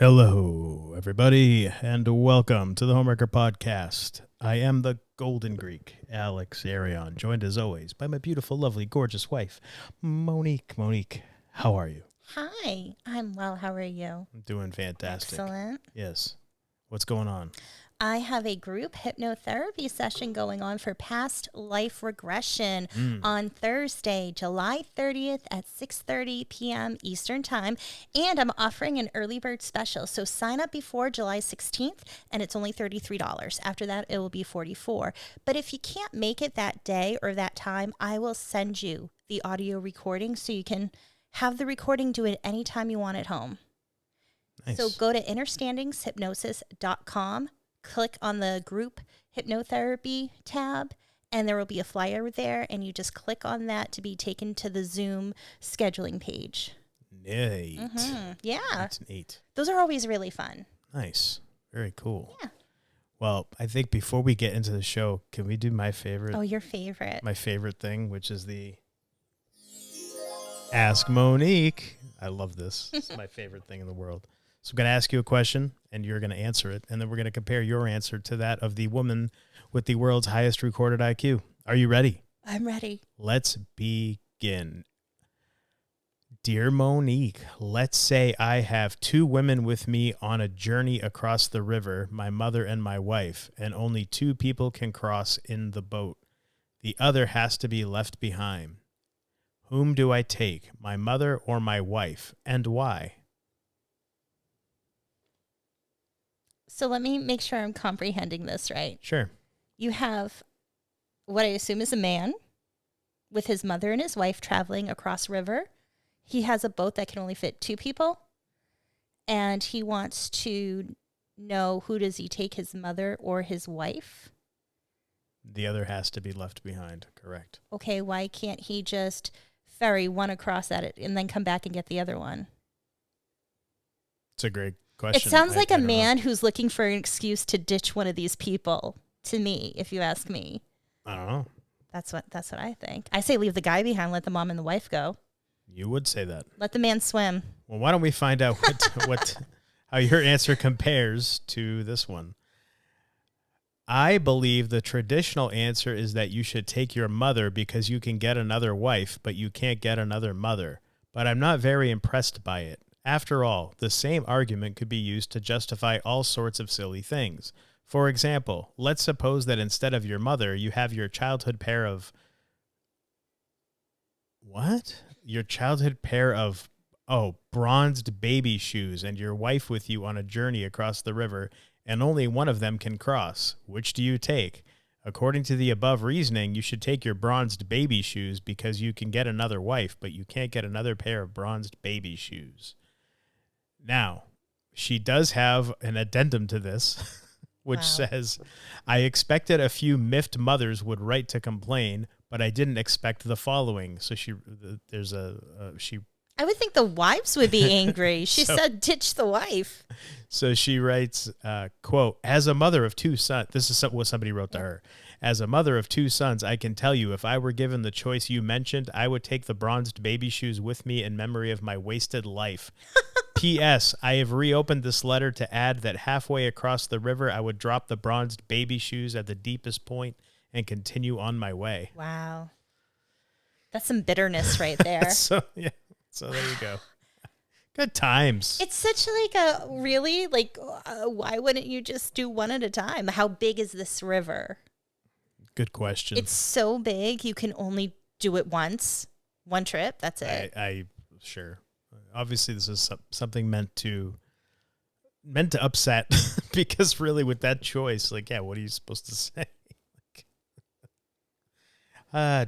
Hello, everybody, and welcome to the Homewrecker podcast. I am the Golden Greek, Alex Arion, joined as always by my beautiful, lovely, gorgeous wife, Monique. Monique, how are you? Hi, I'm well. How are you? I'm doing fantastic. Excellent. Yes. What's going on? I have a group hypnotherapy session going on for past life regression on Thursday, July 30th at 6:30 p.m. Eastern Time. And I'm offering an early bird special. So sign up before July 16th and it's only $33. After that, it will be $44. But if you can't make it that day or that time, I will send you the audio recording so you can have the recording, do it anytime you want at home. Nice. So go to innerstandingshypnosis.com. Click on the group hypnotherapy tab, and there will be a flyer there, and you just click on that to be taken to the Zoom scheduling page. Neat. Yeah. That's neat. Those are always really fun. Nice. Very cool. Yeah. Well, I think before we get into the show, can we do my favorite? Oh, your favorite. My favorite thing, which is the Ask Monique. I love this. It's my favorite thing in the world. So I'm going to ask you a question, and you're going to answer it, and then we're going to compare your answer to that of the woman with the world's highest recorded IQ. Are you ready? I'm ready. Let's begin. Dear Monique, let's say I have two women with me on a journey across the river, my mother and my wife, and only two people can cross in the boat. The other has to be left behind. Whom do I take, my mother or my wife, and why? So let me make sure I'm comprehending this right. Sure. You have what I assume is a man with his mother and his wife traveling across river. He has a boat that can only fit two people, and he wants to know, who does he take, his mother or his wife? The other has to be left behind, correct. Okay, why can't he just ferry one across at it and then come back and get the other one? It's a great question. It sounds like I a don't man know. who's looking for an excuse to ditch one of these people, to me, if you ask me. I don't know. That's what I think. I say leave the guy behind, let the mom and the wife go. You would say that. Let the man swim. Well, why don't we find out how your answer compares to this one? I believe the traditional answer is that you should take your mother because you can get another wife, but you can't get another mother. But I'm not very impressed by it. After all, the same argument could be used to justify all sorts of silly things. For example, let's suppose that instead of your mother, you have your childhood pair of... What? Your childhood pair of, bronzed baby shoes and your wife with you on a journey across the river, and only one of them can cross. Which do you take? According to the above reasoning, you should take your bronzed baby shoes because you can get another wife, but you can't get another pair of bronzed baby shoes. Now, she does have an addendum to this, which says, I expected a few miffed mothers would write to complain, but I didn't expect the following. So she I would think the wives would be angry. She said ditch the wife. So she writes, quote, as a mother of two sons, this is what somebody wrote to her. As a mother of two sons, I can tell you if I were given the choice you mentioned, I would take the bronzed baby shoes with me in memory of my wasted life. P.S. I have reopened this letter to add that halfway across the river, I would drop the bronzed baby shoes at the deepest point and continue on my way. Wow. That's some bitterness right there. So there you go. Good times. It's such like a really why wouldn't you just do one at a time? How big is this river? Good question. It's so big you can only do it once, one trip. That's it. I sure. Obviously, this is something meant to upset because really, with that choice, what are you supposed to say?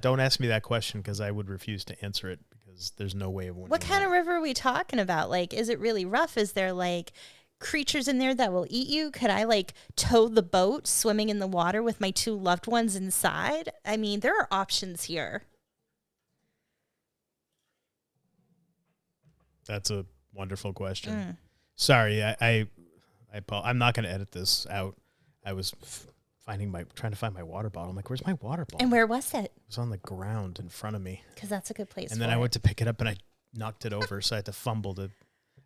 Don't ask me that question because I would refuse to answer it because there's no way of winning. What kind of river are we talking about? Is it really rough? Is there creatures in there that will eat you? Could I tow the boat swimming in the water with my two loved ones inside? I mean, there are options here. That's a wonderful question. Sorry, I'm not going to edit this out. I was trying to find my water bottle. I'm like, where's my water bottle? And where was it? It was on the ground in front of me. Because that's a good place. And then I went to pick it up and I knocked it over, so I had to fumble to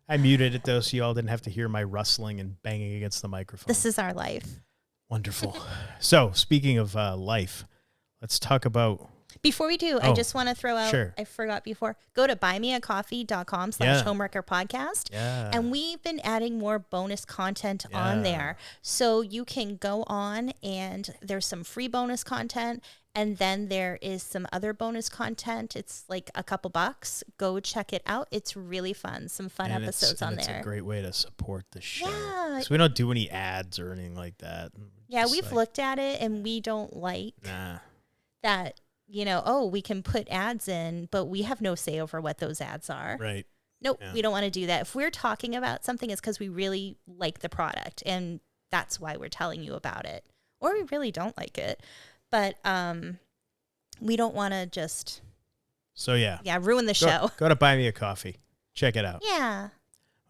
I muted it, though, so you all didn't have to hear my rustling and banging against the microphone. This is our life. Wonderful. So, speaking of life, let's talk about... Before we do, I just want to throw out, sure. I forgot before, go to buymeacoffee.com/homewrecker podcast. Yeah. And we've been adding more bonus content on there. So you can go on and there's some free bonus content. And then there is some other bonus content. It's like a couple bucks. Go check it out. It's really fun. Some fun episodes on there. It's a great way to support the show. Yeah. So we don't do any ads or anything like that. Yeah, we've looked at it and we don't like that, you know, oh, we can put ads in, but we have no say over what those ads are. Right. Nope, we don't want to do that. If we're talking about something, it's because we really like the product, and that's why we're telling you about it. Or we really don't like it. But we don't want to just... So, ruin the show. Go to Buy Me a Coffee. Check it out. Yeah.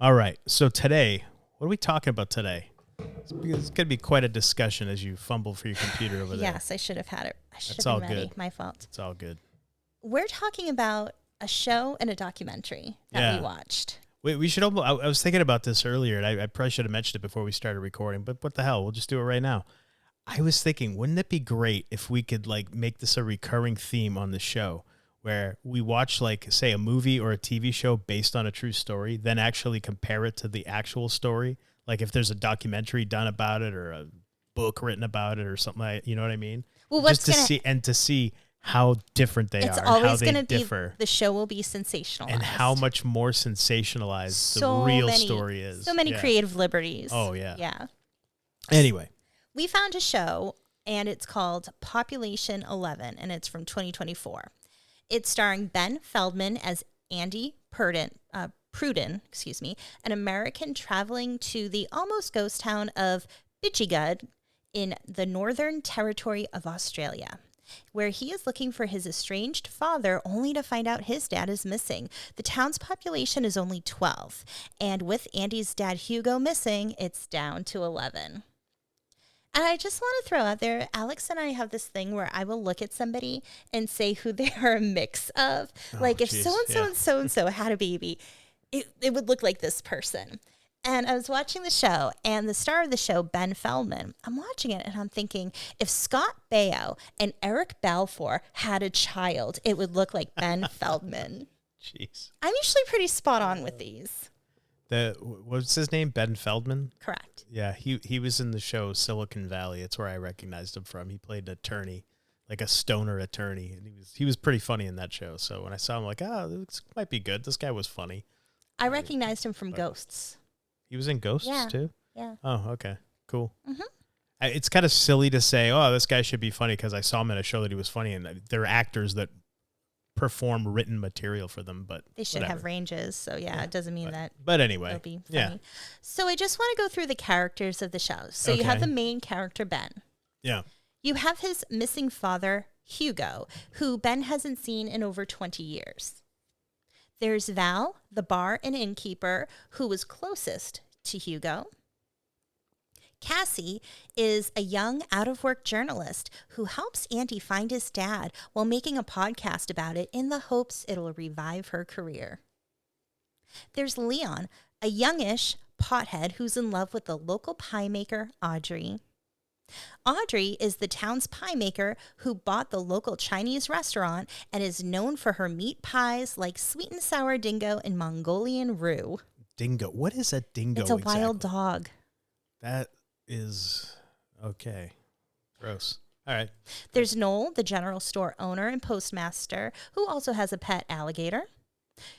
All right. So today, what are we talking about today? It's going to be quite a discussion as you fumble for your computer over there. Yes, I should have had it. I should That's have all been ready. good. My fault. It's all good. We're talking about a show and a documentary that we watched. We should almost, I was thinking about this earlier, and I probably should have mentioned it before we started recording, but what the hell? We'll just do it right now. I was thinking, wouldn't it be great if we could like make this a recurring theme on the show where we watch like, say, a movie or a TV show based on a true story, then actually compare it to the actual story? Like if there's a documentary done about it or a book written about it or something like, you know what I mean? Well, just to see how different they are and how they differ. The show will be sensationalized. And how much more sensationalized the real story is. So many creative liberties. Oh, yeah. Yeah. Anyway. We found a show, and it's called Population 11, and it's from 2024. It's starring Ben Feldman as Andy Pruden, an American traveling to the almost ghost town of Bidgigud in the Northern Territory of Australia, where he is looking for his estranged father only to find out his dad is missing. The town's population is only 12, and with Andy's dad Hugo missing, it's down to 11. And I just want to throw out there, Alex and I have this thing where I will look at somebody and say who they are a mix of. If so-and-so and so-and-so had a baby, it would look like this person. And I was watching the show, and the star of the show, Ben Feldman, I'm watching it, and I'm thinking, if Scott Baio and Eric Balfour had a child, it would look like Ben Feldman. Jeez. I'm usually pretty spot on with these. What's his name? Ben Feldman? Correct. Yeah, he was in the show Silicon Valley. It's where I recognized him from. He played an attorney, like a stoner attorney, and he was pretty funny in that show. So when I saw him, like, this might be good. This guy was funny. I recognized him from Ghosts. He was in Ghosts too? Yeah. Oh, okay. Cool. Mm-hmm. It's kind of silly to say, oh, this guy should be funny because I saw him in a show that he was funny, and there are actors that perform written material for them, but they should have ranges. So it doesn't mean that. But anyway, it'll be funny. So I just want to go through the characters of the show. So you have the main character, Ben. Yeah. You have his missing father, Hugo, who Ben hasn't seen in over 20 years. There's Val, the bar and innkeeper, who was closest to Hugo. Cassie is a young, out-of-work journalist who helps Andy find his dad while making a podcast about it in the hopes it'll revive her career. There's Leon, a youngish pothead who's in love with the local pie maker, Audrey. Audrey is the town's pie maker who bought the local Chinese restaurant and is known for her meat pies like sweet and sour dingo and Mongolian roux. Dingo? What is a dingo? It's a wild dog. That is okay. Gross. All right. There's Noel, the general store owner and postmaster, who also has a pet alligator.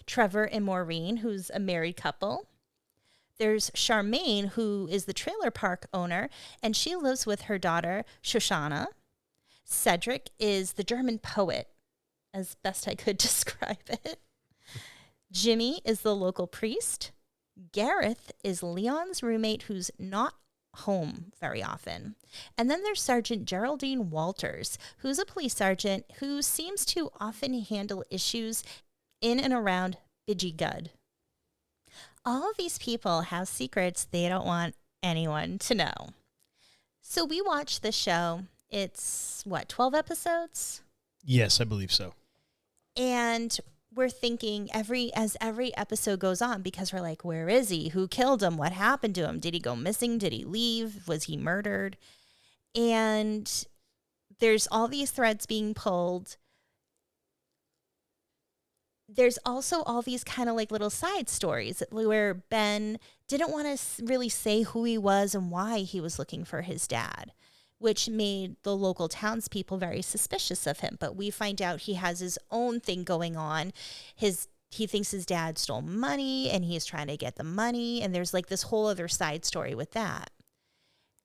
Trevor and Maureen, who's a married couple. There's Charmaine, who is the trailer park owner, and she lives with her daughter, Shoshana. Cedric is the German poet, as best I could describe it. Jimmy is the local priest. Gareth is Leon's roommate who's not home very often. And then there's Sergeant Geraldine Walters, who's a police sergeant who seems to often handle issues in and around Bidgigud. All of these people have secrets they don't want anyone to know. So we watched the show. It's, 12 episodes? Yes, I believe so. And we're thinking as every episode goes on, because we're like, where is he? Who killed him? What happened to him? Did he go missing? Did he leave? Was he murdered? And there's all these threads being pulled. There's also all these kind of like little side stories where Ben didn't want to really say who he was and why he was looking for his dad, which made the local townspeople very suspicious of him. But we find out he has his own thing going on. He thinks his dad stole money and he's trying to get the money. And there's like this whole other side story with that.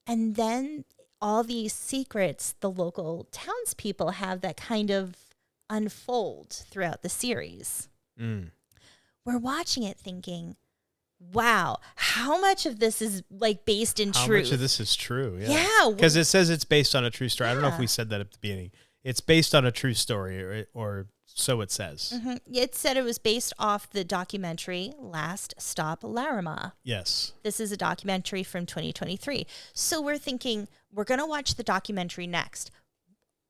And then all these secrets the local townspeople have that kind of unfold throughout the series. We're watching it thinking, wow, how much of this is like based in truth? How much of this is true? Yeah. Because it says it's based on a true story. I don't know if we said that at the beginning. It's based on a true story, or so it says. Mm-hmm. It said it was based off the documentary Last Stop Larrimah. Yes. This is a documentary from 2023. So we're thinking, we're going to watch the documentary next.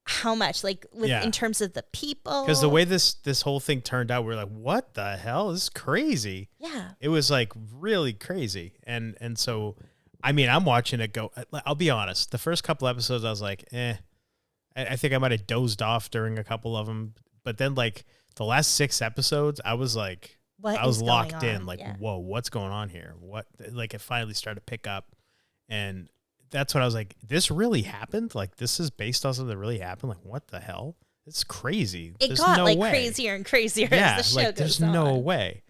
How much, like in terms of the people? Because the way this whole thing turned out, we're like, what the hell? This is crazy. Yeah. It was like really crazy. And so, I mean, I'm watching it go. I'll be honest. The first couple episodes, I was like, I think I might have dozed off during a couple of them. But then like the last 6 episodes, I was like, I was locked in. Like, whoa, what's going on here? What? Like it finally started to pick up. And that's when I was like, this really happened? Like, this is based on something that really happened? Like, what the hell? It's crazy. It got no way. Crazier and crazier as the show goes there's no way.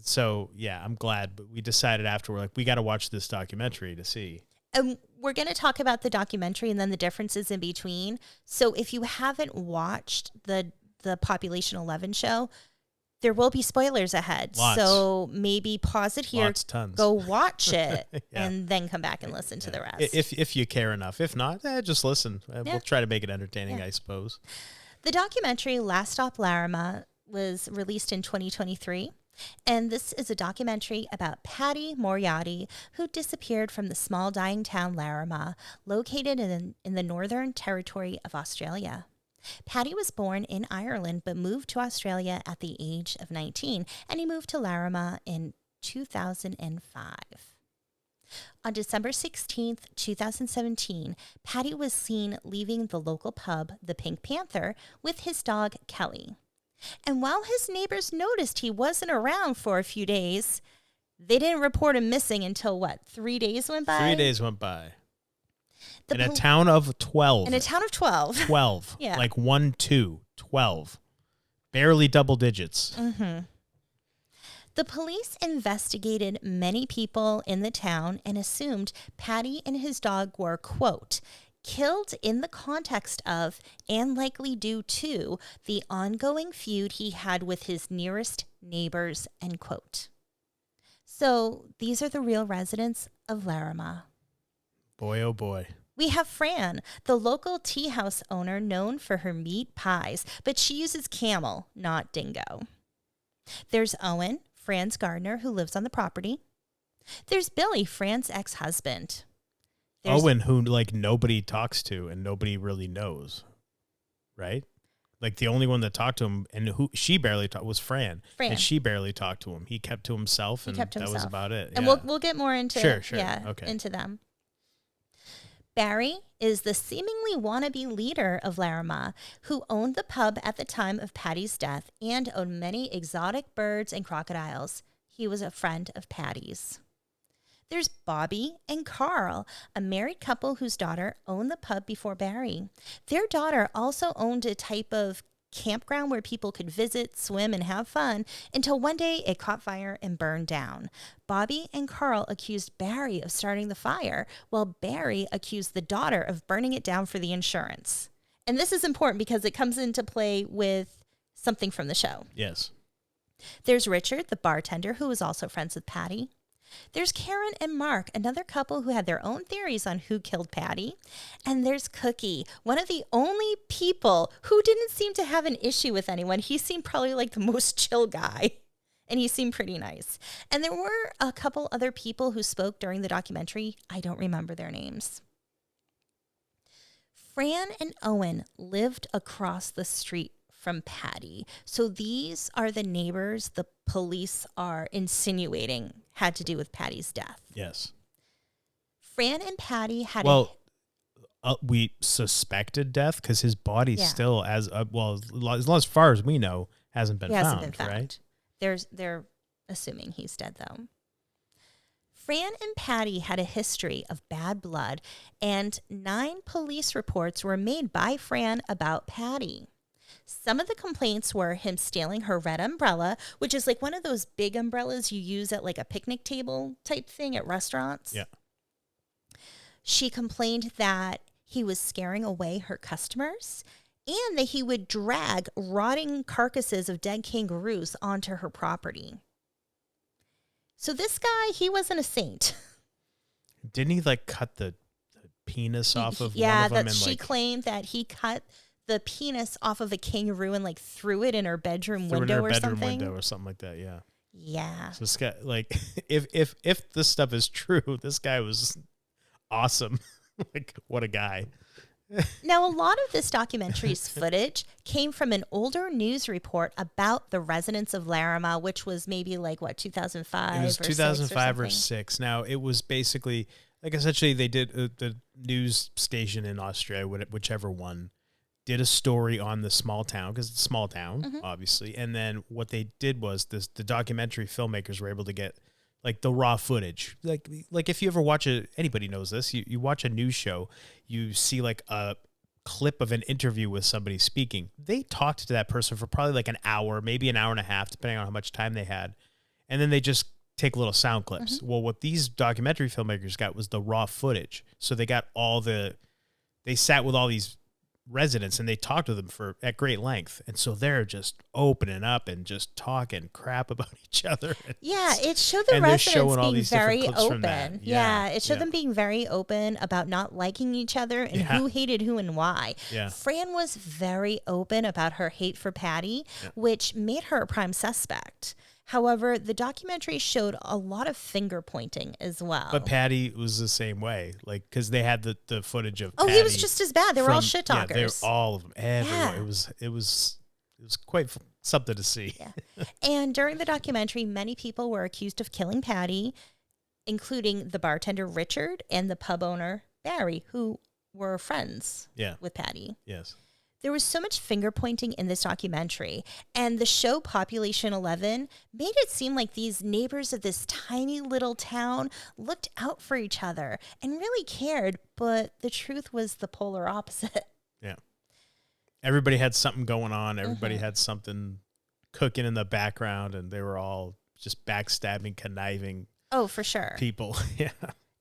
So, yeah, I'm glad. But we decided after, we're like, we got to watch this documentary to see. And we're going to talk about the documentary and then the differences in between. So if you haven't watched the Population 11 show, there will be spoilers ahead. Lots. So maybe pause it here, tons. go watch it, and then come back and listen to the rest. If you care enough. If not, just listen. We'll try to make it entertaining, I suppose. The documentary Last Stop Larrimah was released in 2023. And this is a documentary about Paddy Moriarty, who disappeared from the small dying town Larrimah, located in the Northern Territory of Australia. Paddy was born in Ireland but moved to Australia at the age of 19, and he moved to Larrimah in 2005. On December 16th, 2017, Paddy was seen leaving the local pub, the Pink Panther, with his dog, Kelly. And while his neighbors noticed he wasn't around for a few days, they didn't report him missing until, 3 days went by? 3 days went by. In a town of 12. In a town of 12. 12. Yeah. Like 1, 2, 12. Barely double digits. Mm-hmm. The police investigated many people in the town and assumed Paddy and his dog were, quote, killed in the context of, and likely due to, the ongoing feud he had with his nearest neighbors, end quote. So these are the real residents of Larrimah. Boy, oh boy. We have Fran, the local tea house owner known for her meat pies, but she uses camel, not dingo. There's Owen, Fran's gardener, who lives on the property. There's Billy, Fran's ex-husband. Owen, who nobody talks to and nobody really knows, right? Like the only one that talked to him and who she barely talked was Fran, and she barely talked to him. He kept to himself, and that was about it. And we'll get more into into them. Barry is the seemingly wannabe leader of Larrimah, who owned the pub at the time of Paddy's death and owned many exotic birds and crocodiles. He was a friend of Paddy's. There's Bobby and Carl, a married couple whose daughter owned the pub before Barry. Their daughter also owned a type of campground where people could visit, swim, and have fun until one day it caught fire and burned down. Bobby and Carl accused Barry of starting the fire, while Barry accused the daughter of burning it down for the insurance. And this is important because it comes into play with something from the show. Yes. There's Richard, the bartender, who was also friends with Paddy. There's Karen and Mark, another couple who had their own theories on who killed Paddy. And there's Cookie, one of the only people who didn't seem to have an issue with anyone. He seemed probably like the most chill guy, and he seemed pretty nice. And there were a couple other people who spoke during the documentary. I don't remember their names. Fran and Owen lived across the street from Paddy. So these are the neighbors the police are insinuating had to do with Paddy's death. Yes. Fran and Paddy had we suspected death because his body Yeah. still, as far as we know, hasn't been found, right? They're assuming he's dead, though. Fran and Paddy had a history of bad blood, and 9 police reports were made by Fran about Paddy. Some of the complaints were him stealing her red umbrella, which is like one of those big umbrellas you use at like a picnic table type thing at restaurants. Yeah. She complained that he was scaring away her customers and that he would drag rotting carcasses of dead kangaroos onto her property. So this guy, he wasn't a saint. Didn't he like cut the penis off of one of them? Yeah, and she claimed that he cut the penis off of a kangaroo and like threw it in her bedroom window or something. Like that. Yeah. Yeah. So this guy, like, if this stuff is true, this guy was awesome. Like, what a guy. Now, a lot of this documentary's footage came from an older news report about the residents of Larrimah, which was maybe like, 2005? It was 2005 or 6. Now, it was basically, like, essentially they did, the news station in Australia, whichever one, did a story on the small town, because it's a small town, obviously. And then what they did was the documentary filmmakers were able to get, like, the raw footage. Like if you ever watch anybody knows this, you watch a news show, you see like a clip of an interview with somebody speaking. They talked to that person for probably like an hour, maybe an hour and a half, depending on how much time they had. And then they just take little sound clips. Well, what these documentary filmmakers got was the raw footage. So they got they sat with all these residents and they talked to them at great length, and so they're just opening up and just talking crap about each other. Yeah, it showed the residents being very open. Yeah, it showed them being very open about not liking each other and who hated who and why. Yeah. Fran was very open about her hate for Paddy, which made her a prime suspect. However, the documentary showed a lot of finger pointing as well. But Paddy was the same way, like, because they had the footage of. Oh, Paddy he was just as bad. They were all shit talkers. Yeah, they were all of them. Everyone. Yeah. It was quite something to see. Yeah. And during the documentary, many people were accused of killing Paddy, including the bartender Richard and the pub owner Barry, who were friends with Paddy. Yes. There was so much finger pointing in this documentary, and the show Population 11 made it seem like these neighbors of this tiny little town looked out for each other and really cared, but the truth was the polar opposite. Yeah. Everybody had something going on. Everybody had something cooking in the background, and they were all just backstabbing, conniving. Oh, for sure. People. Yeah.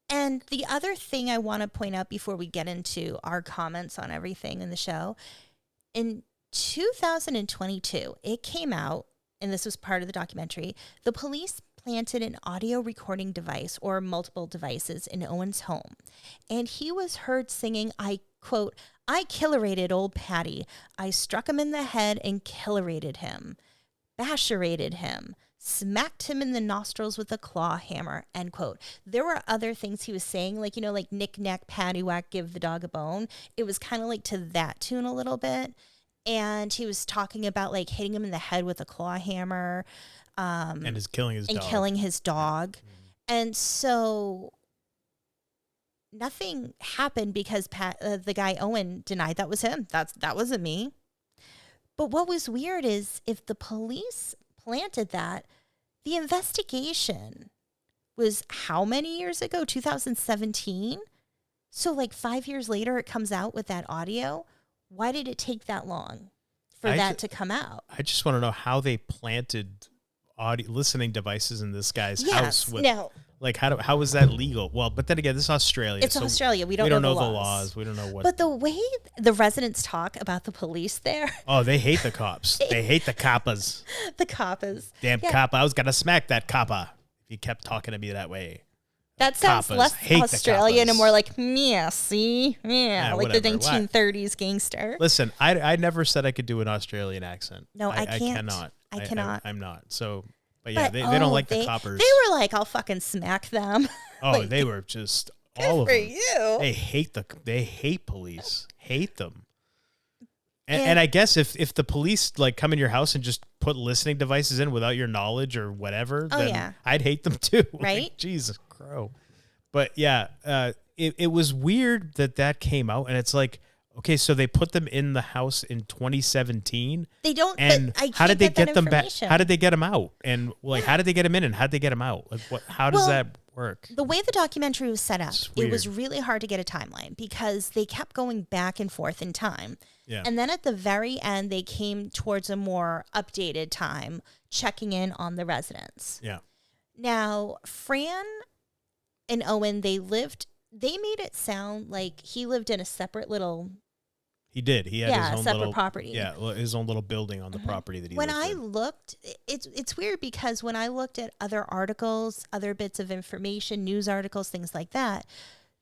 And the other thing I want to point out before we get into our comments on everything in the show, in 2022, it came out, and this was part of the documentary, the police planted an audio recording device or multiple devices in Owen's home. And he was heard singing, I quote, "I killerated old Paddy. I struck him in the head and killerated him, basherated him, smacked him in the nostrils with a claw hammer," end quote. There were other things he was saying, like, like knick-knack, paddywhack, give the dog a bone. It was kind of like to that tune a little bit. And he was talking about like hitting him in the head with a claw hammer. And killing his dog. And so nothing happened because the guy Owen denied that was him. That wasn't me. But what was weird is if the police planted that, the investigation was how many years ago? 2017? So like 5 years later, it comes out with that audio. Why did it take that long for that to come out? I just want to know how they planted listening devices in this guy's house. Like, how was that legal? Well, but then again, this is Australia. It's Australia. We don't know the laws. We don't know what. But the way the residents talk about the police there. Oh, they hate the cops. They hate the coppers. The coppers. Damn copper. I was going to smack that copper if you kept talking to me that way. That sounds less Australian and more like, see? Yeah, like whatever. The 1930s gangster. Listen, I never said I could do an Australian accent. No, I can't. I cannot. I cannot. I'm not. So, but yeah, they don't like the coppers. They were like, I'll fucking smack them. Oh, like, they were just all of them. You. They hate police. Hate them. And I guess if the police like come in your house and just put listening devices in without your knowledge or whatever, then I'd hate them too. Right? Like, Jesus crow. But yeah, it was weird that came out, and it's like, okay, so they put them in the house in 2017. They don't. And I how did they get them back? How did they get them out? And like, how did they get them in? And how did they get them out? Like, what? How does that work? The way the documentary was set up, it was really hard to get a timeline because they kept going back and forth in time. Yeah. And then at the very end, they came towards a more updated time, checking in on the residents. Yeah. Now, Fran and Owen, they made it sound like he lived in a separate little... He did. He had his own separate little property. Yeah, his own little building on the property that he When lived I in. looked, it's weird because when I looked at other articles, other bits of information, news articles, things like that,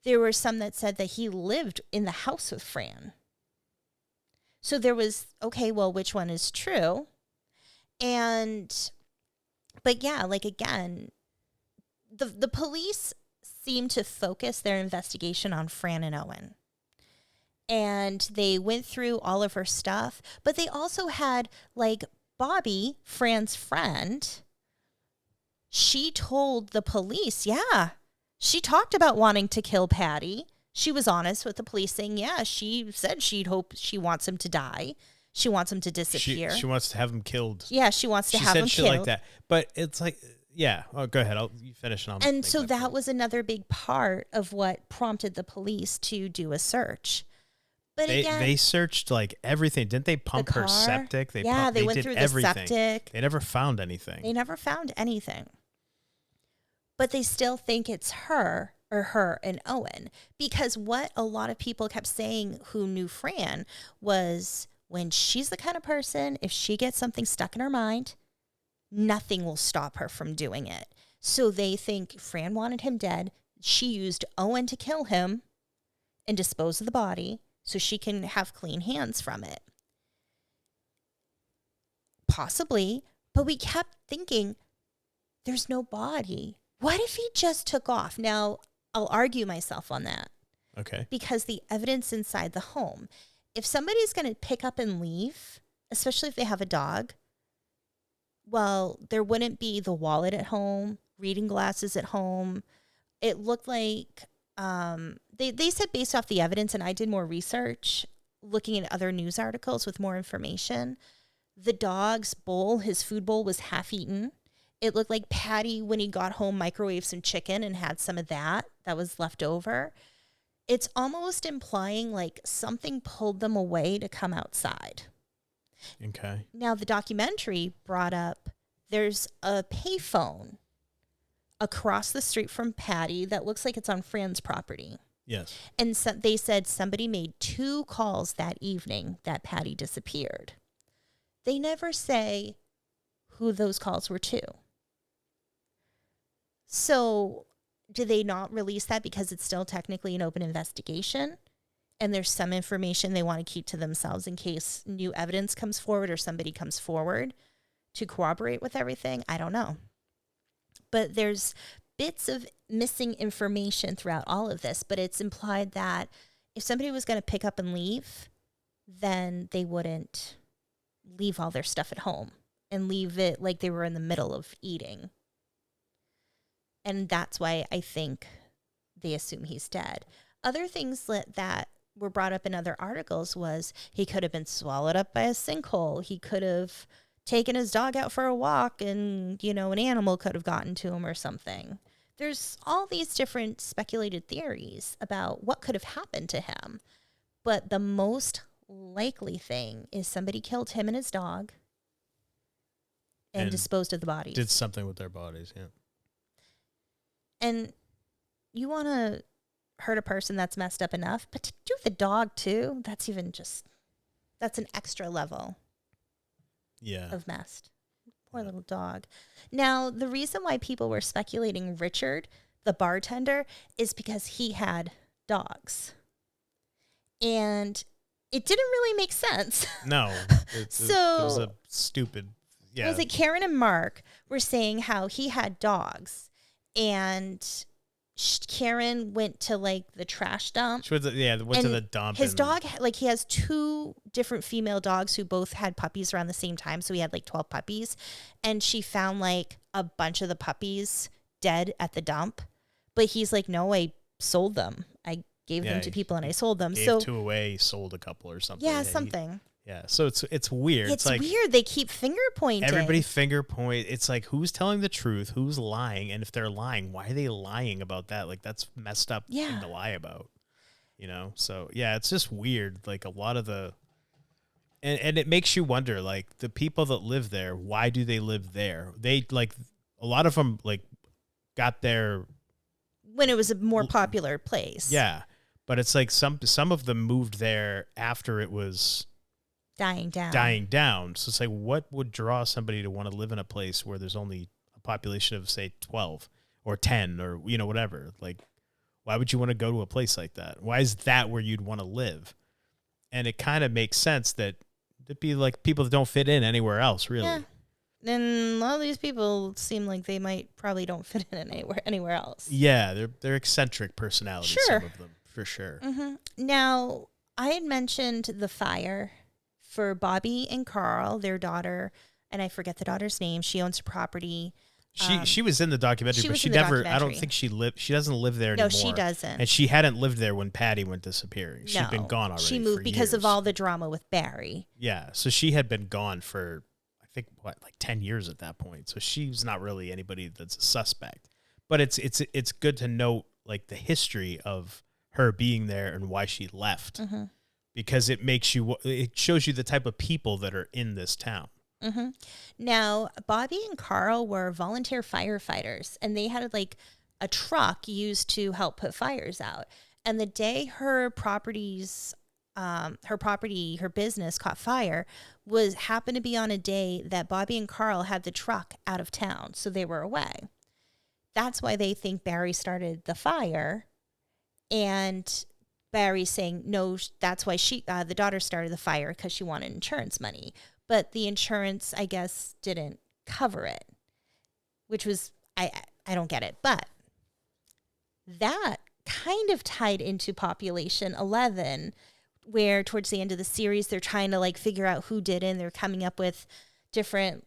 there were some that said that he lived in the house with Fran. So there was, okay, well, which one is true? But yeah, like again, the police seem to focus their investigation on Fran and Owen. And they went through all of her stuff, but they also had like Bobby, Fran's friend. She told the police, she talked about wanting to kill Paddy. She was honest with the police saying, she said she wants him to die. She wants him to disappear. She wants to have him killed. Yeah, she wants to have him killed. She said shit like that. But it's like, yeah. Oh, go ahead. You finish. And so that was another big part of what prompted the police to do a search. But they searched like everything. Didn't they pump her septic? They went did through everything. The septic. They never found anything. But they still think it's her and Owen. Because what a lot of people kept saying who knew Fran was when she's the kind of person, if she gets something stuck in her mind, nothing will stop her from doing it. So they think Fran wanted him dead. She used Owen to kill him and dispose of the body so she can have clean hands from it. Possibly, but we kept thinking, there's no body. What if he just took off? Now, I'll argue myself on that. Okay. Because the evidence inside the home, if somebody's going to pick up and leave, especially if they have a dog, well, there wouldn't be the wallet at home, reading glasses at home. It looked like they said based off the evidence, and I did more research looking at other news articles with more information, the dog's bowl, his food bowl, was half eaten. It looked like Paddy, when he got home, microwaved some chicken and had some of that was left over. It's almost implying like something pulled them away to come outside. Okay. Now, the documentary brought up there's a payphone across the street from Paddy that looks like it's on Fran's property. Yes. And so they said somebody made 2 calls that evening that Paddy disappeared. They never say who those calls were to. So do they not release that because it's still technically an open investigation? And there's some information they want to keep to themselves in case new evidence comes forward or somebody comes forward to corroborate with everything? I don't know. But there's bits of missing information throughout all of this, but it's implied that if somebody was going to pick up and leave, then they wouldn't leave all their stuff at home and leave it like they were in the middle of eating. And that's why I think they assume he's dead. Other things that were brought up in other articles was he could have been swallowed up by a sinkhole. He could have taken his dog out for a walk and, an animal could have gotten to him or something. There's all these different speculated theories about what could have happened to him. But the most likely thing is somebody killed him and his dog and disposed of the bodies. Did something with their bodies, yeah. And you want to hurt a person that's messed up enough, but to do the dog too, that's an extra level of messed. Poor little dog. Now, the reason why people were speculating Richard, the bartender, is because he had dogs. And it didn't really make sense. No. It was a stupid, It was like Karen and Mark were saying how he had dogs and Karen went to like the trash dump. She went to, went to the dump. His dog, like he has 2 different female dogs who both had puppies around the same time. So he had like 12 puppies. And she found like a bunch of the puppies dead at the dump. But he's like, no, I sold them. I gave them to people and I sold them. Gave 2 away, sold a couple or something. Yeah, something. So it's weird. It's like weird. They keep finger pointing. Everybody finger point. It's like, who's telling the truth? Who's lying? And if they're lying, why are they lying about that? Like, that's messed up thing to lie about, you know? So, yeah, it's just weird. Like, a lot of the... And it makes you wonder, like, the people that live there, why do they live there? They, like, a lot of them, like, got there... When it was a more popular place. Yeah. But it's like some of them moved there after it was... dying down. So it's like, what would draw somebody to want to live in a place where there's only a population of, say, 12 or 10 or, you know, whatever? Like, why would you want to go to a place like that? Why is that where you'd want to live? And it kind of makes sense that it'd be like people that don't fit in anywhere else, really. Yeah. And a lot of these people seem like they probably don't fit in anywhere else. Yeah, they're eccentric personalities, some of them, for sure. Mm-hmm. Now, I had mentioned the fire for Bobby and Carl, their daughter, and I forget the daughter's name. She owns a property. She was in the documentary, but she never. I don't think she lived. She doesn't live there anymore. No, she doesn't. And she hadn't lived there when Patty went disappearing. She'd been gone already. She moved because years. of all the drama with Barry. Yeah, so she had been gone for, I think, like 10 years at that point. So she's not really anybody that's a suspect. But it's good to note like the history of her being there and why she left. Mm-hmm. Because it shows you the type of people that are in this town. Mm-hmm. Now, Bobby and Carl were volunteer firefighters, and they had like a truck used to help put fires out. And the day her business caught fire happened to be on a day that Bobby and Carl had the truck out of town, so they were away. That's why they think Barry started the fire, and Barry's saying, no, that's why the daughter started the fire because she wanted insurance money. But the insurance, I guess, didn't cover it, which was, I don't get it. But that kind of tied into Population 11, where towards the end of the series, they're trying to like figure out who did it. And they're coming up with different,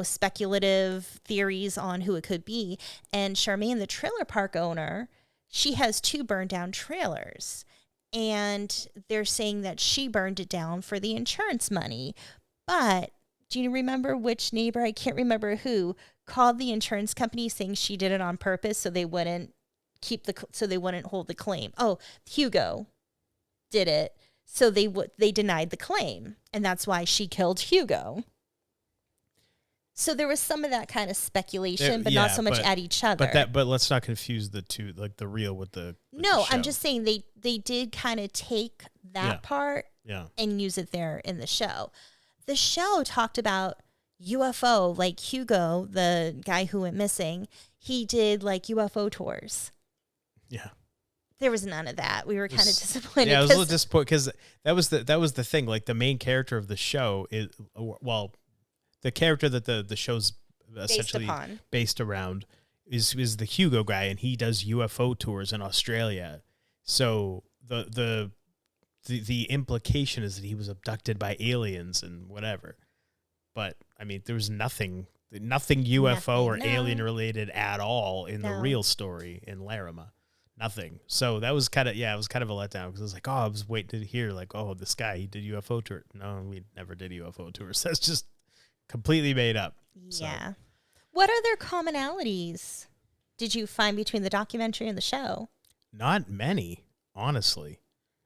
speculative theories on who it could be. And Charmaine, the trailer park owner, she has 2 burned down trailers, and they're saying that she burned it down for the insurance money. But do you remember which neighbor, I can't remember who, called the insurance company saying she did it on purpose so they wouldn't hold the claim? Oh, Hugo did it. So they denied the claim, and that's why she killed Hugo. So there was some of that kind of speculation, but not so much at each other. But let's not confuse the two, like the real with the. No, the I'm just saying they did kind of take that part and use it there in the show. The show talked about UFO, like Hugo, the guy who went missing. He did like UFO tours. Yeah. There was none of that. We were kind of disappointed. Yeah, I was a little disappointed because that was the thing. Like the main character of the show is, well, the character that the show's essentially based around is the Hugo guy, and he does UFO tours in Australia. So the implication is that he was abducted by aliens and whatever. But I mean, there was nothing UFO or alien related at all in the real story in Larrimah. Nothing. So that was kind of, it was kind of a letdown because I was like, I was waiting to hear like, this guy, he did UFO tour. No, we never did UFO tours. That's just completely made up. Yeah. So. What other commonalities did you find between the documentary and the show? Not many, honestly.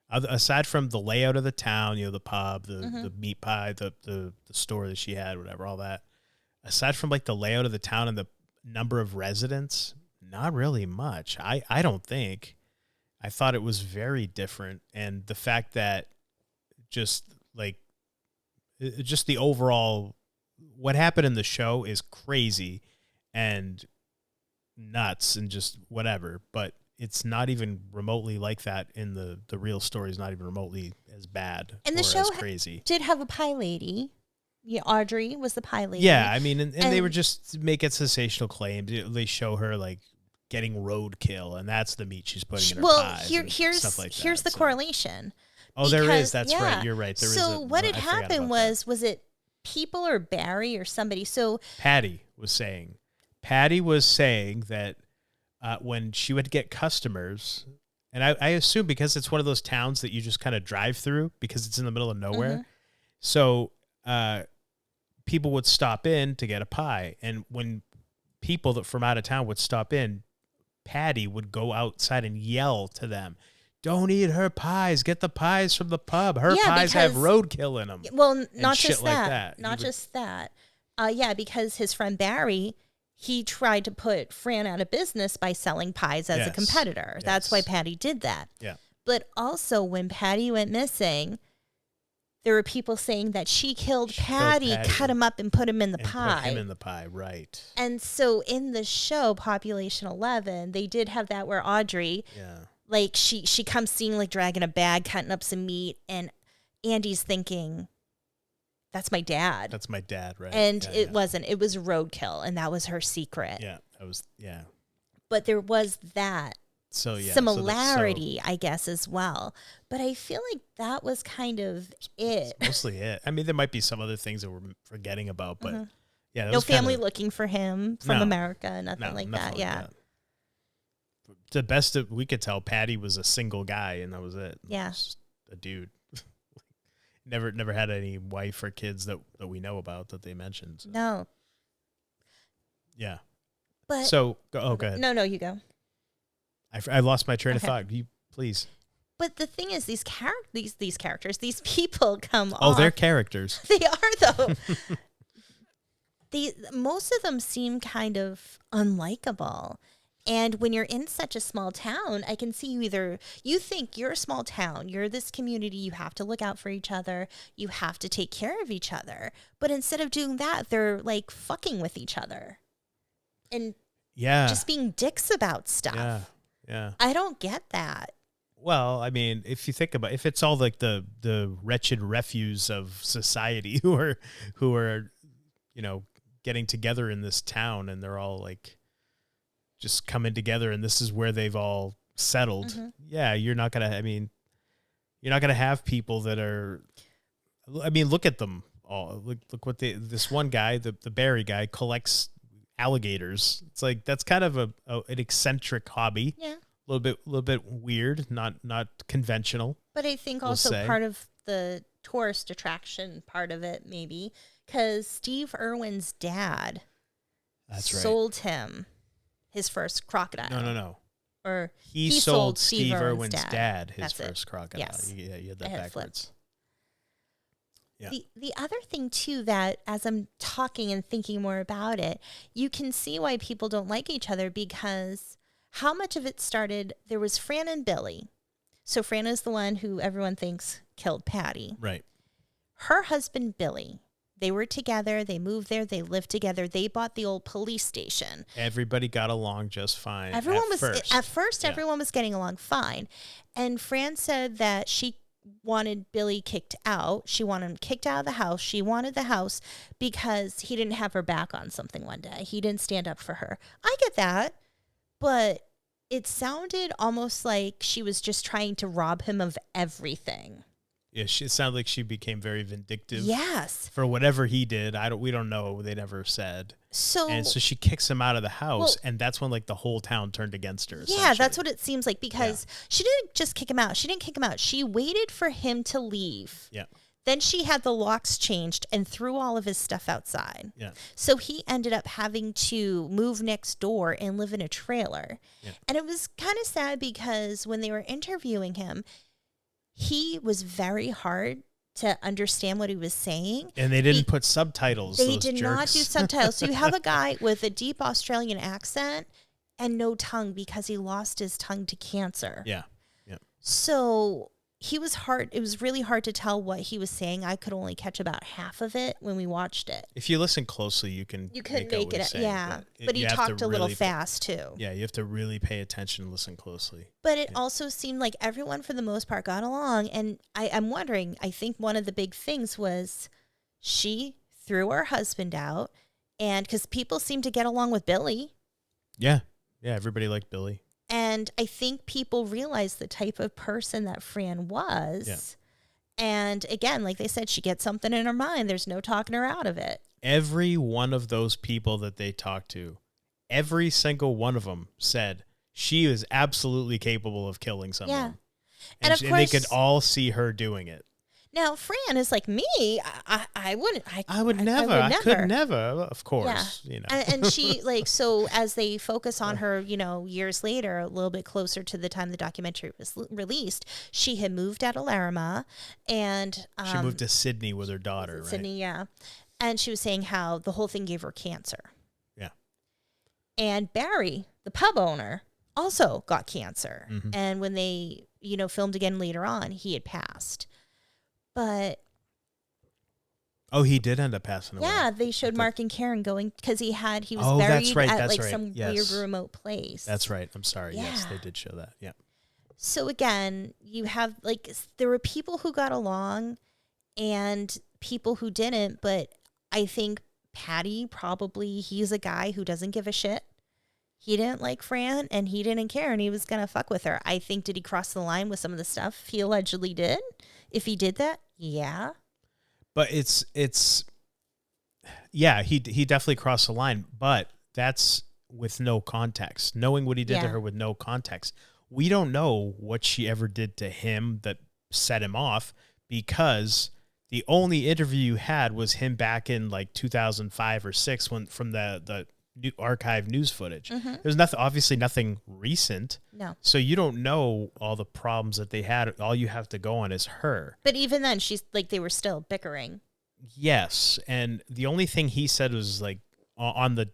Aside from the layout of the town, the pub, the meat pie, the store that she had, whatever, all that. Aside from like the layout of the town and the number of residents, not really much. I don't think. I thought it was very different. And the fact that just the overall, what happened in the show is crazy and nuts and just whatever, but it's not even remotely like that in the real story. Is not even remotely as bad and the show as crazy. Did have a pie lady. Yeah, Audrey was the pie lady. Yeah, I mean, and they were just making sensational claims. They show her like getting roadkill, and that's the meat she's putting in her Well, pies. here's stuff like here's that, the correlation. Oh, there is. Because, That's right. You're right. There is. So what had I forgot happened about that. was it people or Barry or somebody? So Patty was saying that when she would get customers, and I assume because it's one of those towns that you just kind of drive through because it's in the middle of nowhere. Mm-hmm. So people would stop in to get a pie. And when people that from out of town would stop in, Patty would go outside and yell to them, "Don't eat her pies. Get the pies from the pub. Her pies have roadkill in them." Well, not just like that. Not just that. Yeah, because his friend Barry, he tried to put Fran out of business by selling pies as a competitor. Yes. That's why Patty did that. Yeah. But also when Patty went missing, there were people saying that she killed Patty, cut him up, and put him in the pie. Put him in the pie, right. And so in the show, Population 11, they did have that where Audrey, like she comes seeing like dragging a bag, cutting up some meat, and Andy's thinking, that's my dad. That's my dad, right? And it wasn't. It was roadkill, and that was her secret. Yeah, that was, yeah. But there was that similarity, I guess, as well. But I feel like that was kind of it. It's mostly it. I mean, there might be some other things that we're forgetting about, but yeah. That No was family looking for him from America, nothing like that. That. The best that we could tell, Patty was a single guy, and that was it. Yeah. Was a dude. Never had any wife or kids that we know about that they mentioned. So. No. Yeah. But so, go ahead. No, you go. I lost my train of thought. You please. But the thing is, these characters, these people come off. Oh, they're characters. They are, though. Most of them seem kind of unlikable. And when you're in such a small town, I can see you think you're a small town, you're this community, you have to look out for each other, you have to take care of each other. But instead of doing that, they're like fucking with each other. And just being dicks about stuff. Yeah. I don't get that. Well, I mean, if you think about if it's all like the wretched refuse of society who are, getting together in this town, and they're all like just coming together, and this is where they've all settled. Mm-hmm. Yeah, you're not gonna have people that are. I mean, look at them all. Look what this one guy, the Barry guy, collects alligators. It's like that's kind of an eccentric hobby. Yeah. A little bit weird, not conventional. But I think also part of the tourist attraction part of it, maybe, because Steve Irwin's dad sold him his first crocodile. No. Or he sold Steve Irwin's dad his first crocodile. Yes. Yeah, you had that backwards. Yeah. The other thing, too, that as I'm talking and thinking more about it, you can see why people don't like each other, because how much of it started, there was Fran and Billy. So Fran is the one who everyone thinks killed Patty. Right. Her husband, Billy, they were together. They moved there. They lived together. They bought the old police station. Everybody got along just fine. At first, everyone was getting along fine. And Fran said that she wanted Billy kicked out. She wanted him kicked out of the house. She wanted the house because he didn't have her back on something one day. He didn't stand up for her. I get that. But it sounded almost like she was just trying to rob him of everything. Yeah, it sounded like she became very vindictive. Yes. For whatever he did. We don't know. They never said. So she kicks him out of the house, and that's when like the whole town turned against her. Yeah, that's what it seems like, because she didn't just kick him out. She didn't kick him out. She waited for him to leave. Yeah. Then she had the locks changed and threw all of his stuff outside. Yeah. So he ended up having to move next door and live in a trailer. Yeah. And it was kind of sad because when they were interviewing him, he was very hard to understand what he was saying. And they didn't put subtitles. They did not do subtitles. So you have a guy with a deep Australian accent and no tongue because he lost his tongue to cancer. Yeah. Yeah. So he was hard. It was really hard to tell what he was saying. I could only catch about half of it when we watched it. If you listen closely, you can make it. Saying, but he talked a little fast too. Yeah, you have to really pay attention and listen closely. But it also seemed like everyone, for the most part, got along. And I'm wondering, I think one of the big things was she threw her husband out, and because people seemed to get along with Billy. Yeah. Yeah, everybody liked Billy. And I think people realized the type of person that Fran was. Yeah. And again, like they said, she gets something in her mind. There's no talking her out of it. Every one of those people that they talked to, every single one of them said she is absolutely capable of killing someone. Yeah. And, of and course, they could all see her doing it. now Fran is like me. I wouldn't. I would never. I could never. Of course. Yeah. You know. And she like, so as they focus on her, years later, a little bit closer to the time the documentary was released, she had moved out of Larrimah, and she moved to Sydney with her daughter, right? Sydney, yeah. And she was saying how the whole thing gave her cancer. Yeah. And Barry, the pub owner, also got cancer. Mm-hmm. And when they, filmed again later on, he had passed. But oh, he did end up passing away. yeah, they showed Mark and Karen going because he was oh, buried that's right, at that's like right. some Yes. weird remote place. That's right. I'm sorry. Yeah. Yes, they did show that. Yeah. So again, you have like there were people who got along and people who didn't, but I think Paddy probably, he's a guy who doesn't give a shit. He didn't like Fran and he didn't care and he was going to fuck with her. I think, did he cross the line with some of the stuff he allegedly did? If he did that, yeah. But yeah, he definitely crossed the line, but that's with no context. Knowing what he did to her with no context. We don't know what she ever did to him that set him off, because the only interview you had was him back in like 2005 or 6 from the new archive news footage. Mm-hmm. There's obviously nothing recent. No. So you don't know all the problems that they had. All you have to go on is her. But even then, she's like, they were still bickering. Yes, and the only thing he said was like on the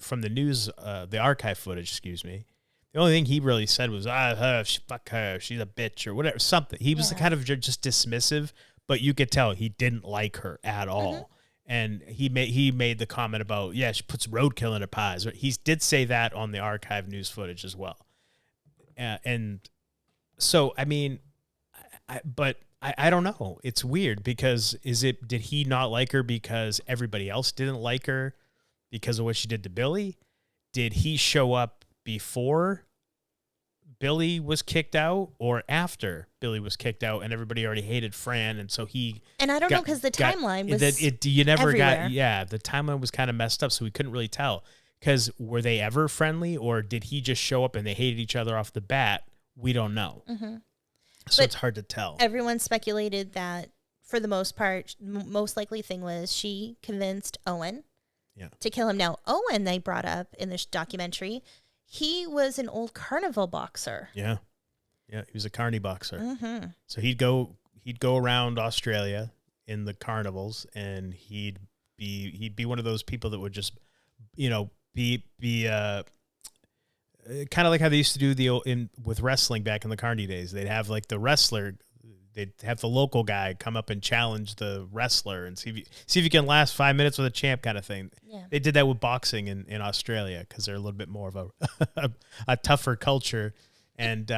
from the news, the archive footage. Excuse me. The only thing he really said was, fuck her, she's a bitch or whatever, something. He was kind of just dismissive, but you could tell he didn't like her at all. Mm-hmm. And he made the comment about, yeah, she puts roadkill in her pies. He did say that on the archive news footage as well. And so, I mean, I don't know. It's weird because did he not like her because everybody else didn't like her because of what she did to Billy? Did he show up before Billy was kicked out or after Billy was kicked out and everybody already hated Fran? And so and I don't know, because the timeline was you never everywhere. the timeline was kind of messed up, so we couldn't really tell, because were they ever friendly or did he just show up and they hated each other off the bat? We don't know. Mm-hmm. So it's hard to tell. Everyone speculated that for the most part, most likely thing was she convinced Owen to kill him. Now, Owen, they brought up in this documentary, he was an old carnival boxer. Yeah. Yeah, he was a carny boxer. Mm-hmm. So he'd go around Australia in the carnivals, and he'd be one of those people that would just, be kind of like how they used to do with wrestling back in the carny days. They'd have like the wrestler, they'd have the local guy come up and challenge the wrestler and see if you can last 5 minutes with a champ, kind of thing. Yeah. They did that with boxing in Australia because they're a little bit more of a tougher culture. And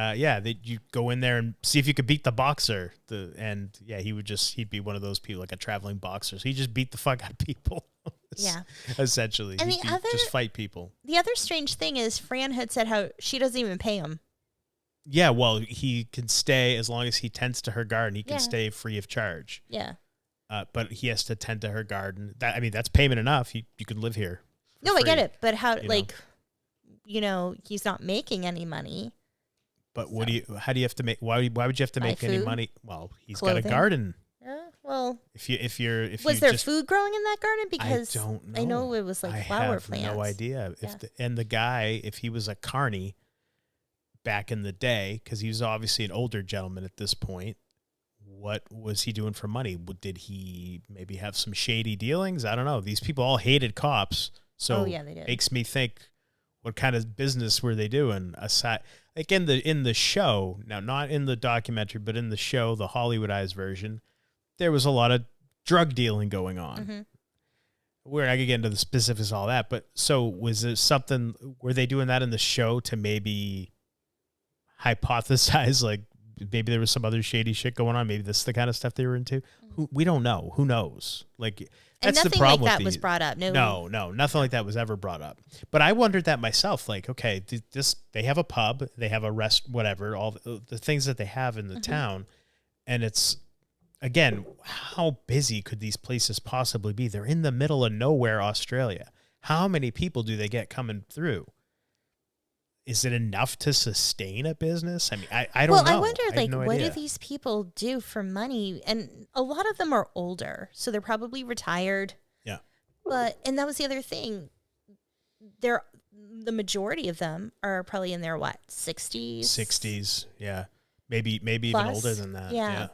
you go in there and see if you could beat the boxer. He'd be one of those people, like a traveling boxer. So he just beat the fuck out of people. Yeah. Essentially. And just fight people. The other strange thing is Fran had said how she doesn't even pay him. Yeah, well, he can stay as long as he tends to her garden. He can stay free of charge. Yeah. But he has to tend to her garden. That's payment enough. You can live here. No, free, I get it. But how, he's not making any money. But how do you have to make, why would you have to make any money? Well, he's got a garden. Well, was there food growing in that garden? Because I don't know. I know it was like flower plants. No idea. And the guy, if he was a carny back in the day, because he was obviously an older gentleman at this point, what was he doing for money? Did he maybe have some shady dealings? I don't know. These people all hated cops, so they did. Makes me think, what kind of business were they doing aside? Like in the show, now not in the documentary, but in the show, the Hollywoodized version, there was a lot of drug dealing going on. Mm-hmm. We're not gonna get into the specifics of all that, but so was it something? Were they doing that in the show to maybe hypothesize, like maybe there was some other shady shit going on? Maybe this is the kind of stuff they were into. we don't know. Who knows? Like, And that's the nothing problem like with that was these. brought up. No, nothing like that was ever brought up. But I wondered that myself. Like, okay, they have a pub, they have a rest, whatever, all the things that they have in the town, and it's, again, how busy could these places possibly be? They're in the middle of nowhere, Australia. How many people do they get coming through? Is it enough to sustain a business? I mean, I don't know. Well, I wonder, I have no what do idea. these people do for money? And a lot of them are older, so they're probably retired. Yeah. And that was the other thing. The majority of them are probably in their 60s? 60s, yeah. Maybe even Plus, older than that. yeah.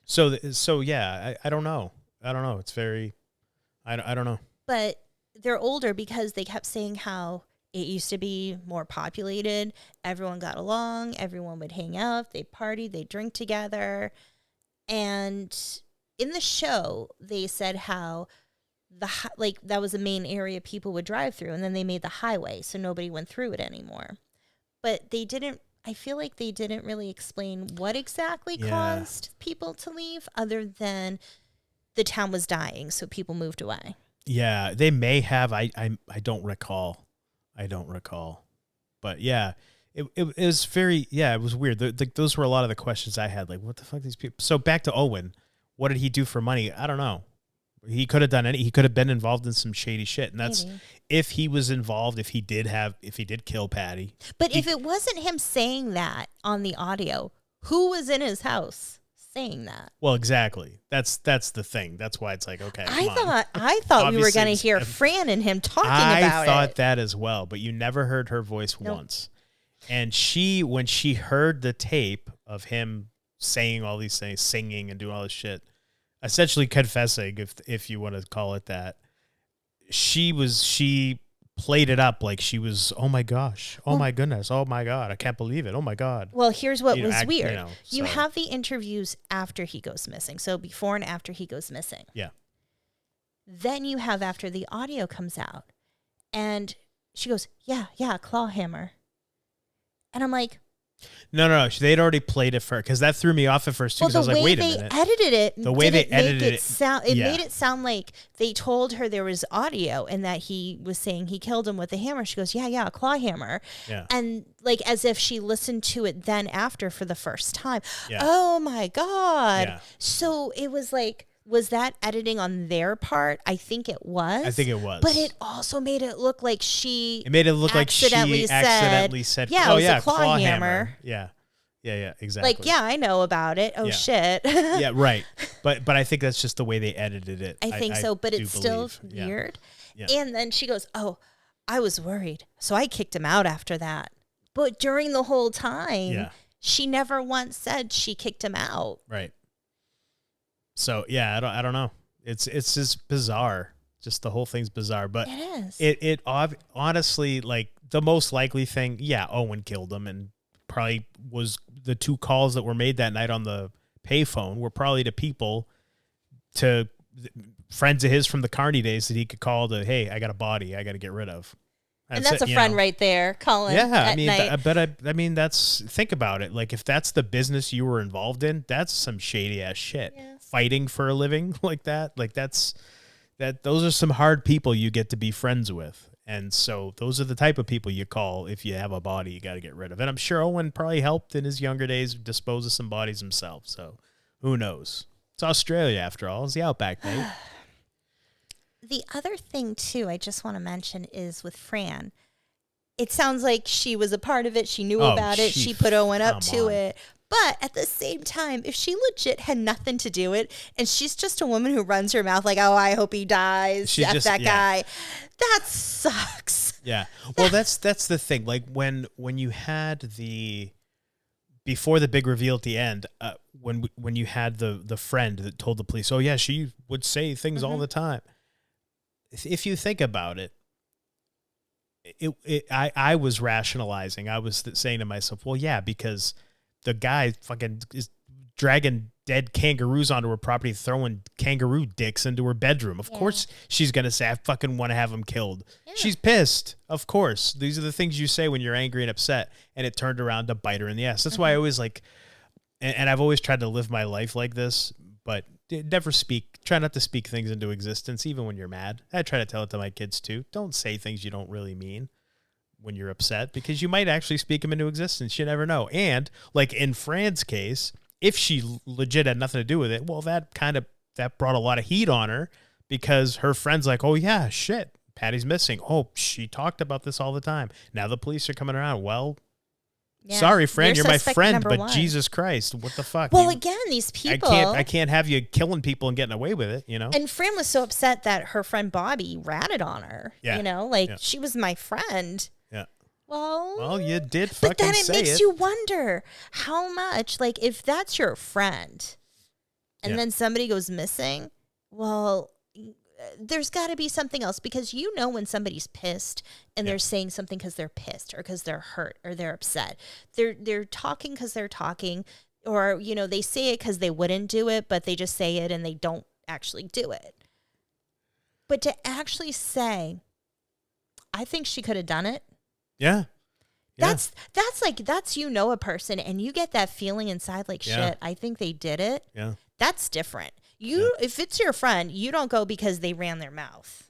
So yeah, I don't know. I don't know. It's very, I don't know. But they're older because they kept saying how it used to be more populated. Everyone got along. Everyone would hang out. They'd party. They'd drink together. And in the show, they said how that was the main area people would drive through. And then they made the highway so nobody went through it anymore. But they didn't. I feel like they didn't really explain what exactly caused people to leave, other than the town was dying, so people moved away. Yeah, they may have. I don't recall. But yeah, it was very, it was weird. Those were a lot of the questions I had. Like, what the fuck these people? So back to Owen, what did he do for money? I don't know. He could have done he could have been involved in some shady shit, and that's Maybe. if he was involved. If he did kill Paddy. But if it wasn't him saying that on the audio, who was in his house saying that? Well, exactly. That's the thing. That's why it's like, okay. I thought we were going to hear Fran and him talking about it. I thought that as well, but you never heard her voice once. And when she heard the tape of him saying all these things, singing and doing all this shit, essentially confessing, if you want to call it that, she played it up like she was, oh my gosh, oh my goodness, oh my God, I can't believe it, oh my God. Well, here's what was weird. You have the interviews after he goes missing, so before and after he goes missing. Yeah. Then you have after the audio comes out, and she goes, yeah, claw hammer. And I'm like, No. They'd already played it for her, because that threw me off at first too. Because I was like, wait a minute. The way they edited it made it sound like they told her there was audio and that he was saying he killed him with a hammer. She goes, yeah, a claw hammer. Yeah. And like as if she listened to it then after for the first time. Yeah. Oh my God. Yeah. So it was like, was that editing on their part? I think it was. I think it was. But it also made it look like she accidentally said, yeah, oh, it was yeah, a claw hammer. Yeah, exactly. Like, yeah, I know about it. Oh, shit. Yeah, right. But I think that's just the way they edited it. I think so, but it's still weird. Yeah. And then she goes, oh, I was worried. So I kicked him out after that. But during the whole time, she never once said she kicked him out. Right. So, yeah, I don't know. It's just bizarre. Just the whole thing's bizarre. But it is. It honestly, like, the most likely thing, Owen killed him, and probably was the two calls that were made that night on the payphone were probably to people, to friends of his from the Carney days that he could call to, hey, I got a body I got to get rid of. And that's a friend right there calling at night. I mean, think about it. Like, if that's the business you were involved in, that's some shady ass shit. Yes. Fighting for a living like that. Like, those are some hard people you get to be friends with. And so those are the type of people you call if you have a body you got to get rid of. And I'm sure Owen probably helped in his younger days dispose of some bodies himself. So who knows? It's Australia after all. It's the outback, mate. The other thing, too, I just want to mention is with Fran. It sounds like she was a part of it. She knew about it. She put Owen up to it. But at the same time, if she legit had nothing to do with it, and she's just a woman who runs her mouth like, oh, I hope he dies, F that guy, that sucks. Yeah. Well, that's the thing. Like, when you had before the big reveal at the end, when you had the friend that told the police, oh, yeah, she would say things all the time. If you think about it, I was rationalizing. I was saying to myself, well, yeah, because the guy fucking is dragging dead kangaroos onto her property, throwing kangaroo dicks into her bedroom. Of course she's going to say, I fucking want to have him killed. Yeah. She's pissed. Of course. These are the things you say when you're angry and upset, and it turned around to bite her in the ass. That's why I always and I've always tried to live my life like this, but try not to speak things into existence, even when you're mad. I try to tell it to my kids too. Don't say things you don't really mean when you're upset, because you might actually speak them into existence. You never know. And like in Fran's case, if she legit had nothing to do with it, well, that brought a lot of heat on her, because her friend's like, oh yeah, shit, Patty's missing. Oh, she talked about this all the time. Now the police are coming around. Well, Yeah. sorry, friend, you're my suspect friend, number but one. Jesus Christ, what the fuck? Well, again, these people. I can't have you killing people and getting away with it, you know? And Fran was so upset that her friend Bobby ratted on her. Yeah. You know, like she was my friend. Yeah. Well, you did fucking but then it say makes you wonder how much, like, if that's your friend and then somebody goes missing, well, there's got to be something else, because you know when somebody's pissed and they're saying something because they're pissed or because they're hurt or they're upset. They're talking because they're talking, or, you know, they say it because they wouldn't do it, but they just say it and they don't actually do it. But to actually say, I think she could have done it. Yeah. That's you know a person and you get that feeling inside like, shit, I think they did it. Yeah. That's different. If it's your friend, you don't go because they ran their mouth.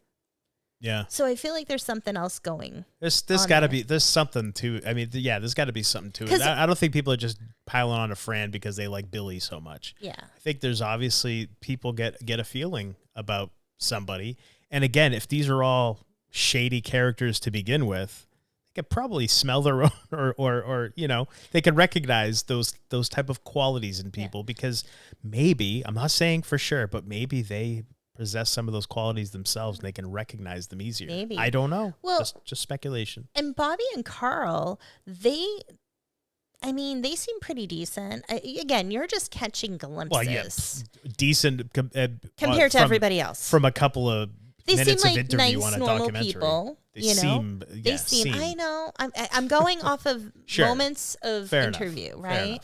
Yeah. So I feel like there's something else going. There's got to be, there's something to, I mean, there's got to be something to it. I don't think people are just piling on a Fran because they like Billy so much. Yeah. I think there's obviously people get a feeling about somebody. And again, if these are all shady characters to begin with, they could probably smell their own or you know, they could recognize those type of qualities in people, because maybe, I'm not saying for sure, but maybe they possess some of those qualities themselves and they can recognize them easier. Maybe. I don't know. Well, just speculation. And Bobby and Carl, they seem pretty decent. Again, you're just catching glimpses. Well, yeah, decent compared to everybody else. From a couple of they minutes seem of like interview nice, on a normal documentary. people. They seem. I know. I'm going off of moments of interview, right?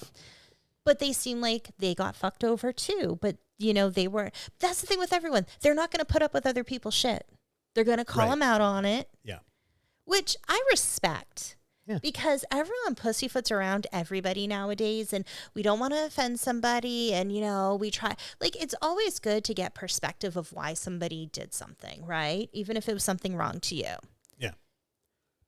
But they seem like they got fucked over too. But you know, they were. That's the thing with everyone. They're not going to put up with other people's shit. They're going to call them out on it. Yeah. Which I respect. Yeah. Because everyone pussyfoots around everybody nowadays, and we don't want to offend somebody, and, you know, we try. Like, it's always good to get perspective of why somebody did something, right? Even if it was something wrong to you. Yeah.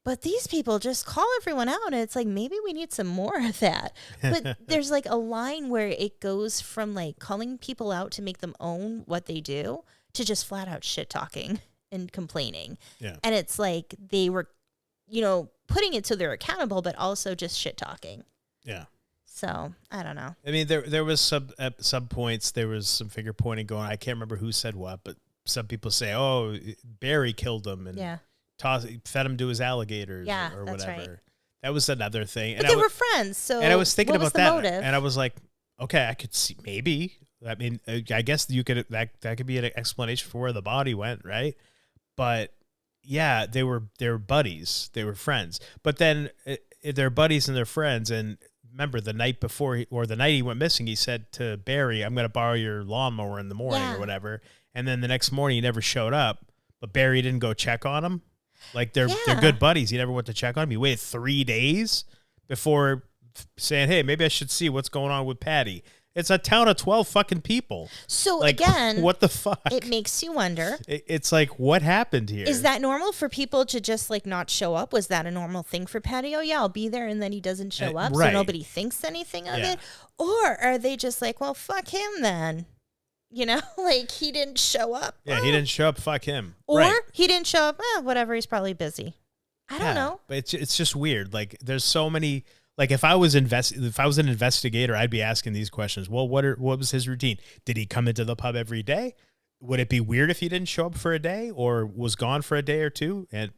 But these people just call everyone out, and it's like, maybe we need some more of that. But there's, like, a line where it goes from, like, calling people out to make them own what they do to just flat out shit-talking and complaining. Yeah. And it's like they were, you know, putting it so they're accountable, but also just shit talking. Yeah. So I don't know. I mean, there was at some points there was some finger pointing going. I can't remember who said what, but some people say, "Oh, Barry killed him and fed him to his alligators," or whatever. Right. That was another thing. But they were friends, so and I was thinking about that, motive? and I was like, okay, I could see maybe. I mean, I guess you could that could be an explanation for where the body went, right? But yeah, they were buddies. They were friends. But then they're buddies and they're friends. And remember, the night before the night he went missing, he said to Barry, "I'm going to borrow your lawnmower in the morning," or whatever. And then the next morning, he never showed up. But Barry didn't go check on him. Like they're good buddies. He never went to check on him. He waited 3 days before saying, "Hey, maybe I should see what's going on with Patty." It's a town of 12 fucking people. So like, again, what the fuck? It makes you wonder. It's like, what happened here? Is that normal for people to just like not show up? Was that a normal thing for Patty? Oh yeah, I'll be there, and then he doesn't show up, so nobody thinks anything of it. Or are they just like, well, fuck him then? You know, like he didn't show up. Yeah, he didn't show up. Fuck him. Or he didn't show up. Whatever. He's probably busy. I don't know. But it's just weird. Like there's so many. Like if I was an investigator, I'd be asking these questions. Well, what was his routine? Did he come into the pub every day? Would it be weird if he didn't show up for a day or was gone for a day or two? And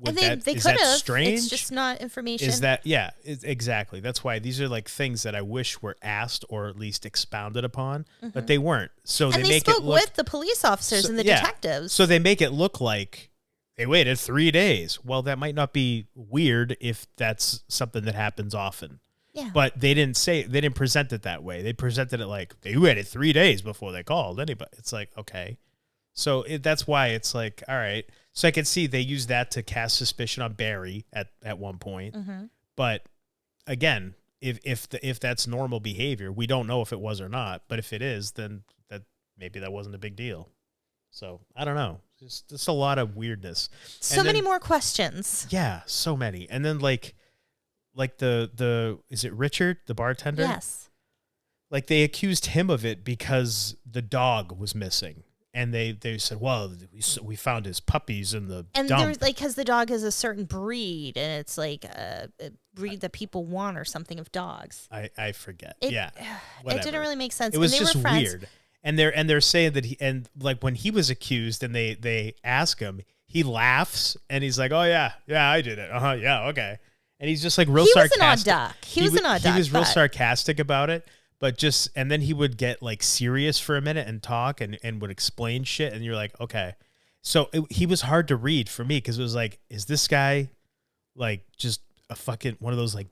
they is could that have. strange? It's just not information. Is that exactly? That's why these are like things that I wish were asked or at least expounded upon, but they weren't. So and they spoke with the police officers and the detectives. So they make it look like they waited 3 days. Well, that might not be weird if that's something that happens often. Yeah. But they didn't present it that way. They presented it like they waited 3 days before they called anybody. It's like, okay. So that's why it's like, all right. So I can see they use that to cast suspicion on Barry at one point. Mm-hmm. But again, if that's normal behavior, we don't know if it was or not. But if it is, then maybe that wasn't a big deal. So I don't know. Just a lot of weirdness. So many more questions. Yeah, so many. And then like the is it Richard, the bartender? Yes. Like they accused him of it because the dog was missing. And they said, well, we found his puppies in the and dump. there's like, because the dog is a certain breed, and it's like a breed that people want or something of dogs. I forget. It didn't really make sense. It was and they just were friends. weird. And they're saying that like when he was accused and they ask him, he laughs and he's like, oh yeah, I did it. Yeah, okay. And he's just like real sarcastic. He was an odd duck. He was real sarcastic about it. But and then he would get like serious for a minute and talk and would explain shit. And you're like, okay. So he was hard to read for me because it was like, is this guy like just a fucking one of those like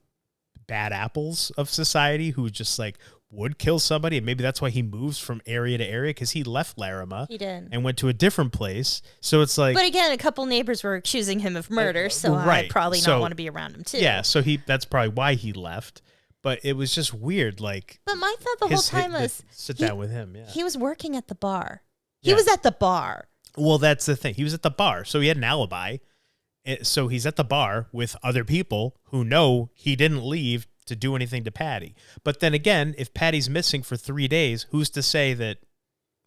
bad apples of society who just like would kill somebody? And maybe that's why he moves from area to area, because he left Larrimah. He did. And went to a different place. So it's like. But again, a couple neighbors were accusing him of murder. So I'd probably not want to be around him too. Yeah. So that's probably why he left. But it was just weird, like. But my thought the whole time was sit down with him. Yeah, he was working at the bar. He was at the bar. Well, that's the thing. He was at the bar, so he had an alibi. So he's at the bar with other people who know he didn't leave to do anything to Paddy. But then again, if Paddy's missing for 3 days, who's to say that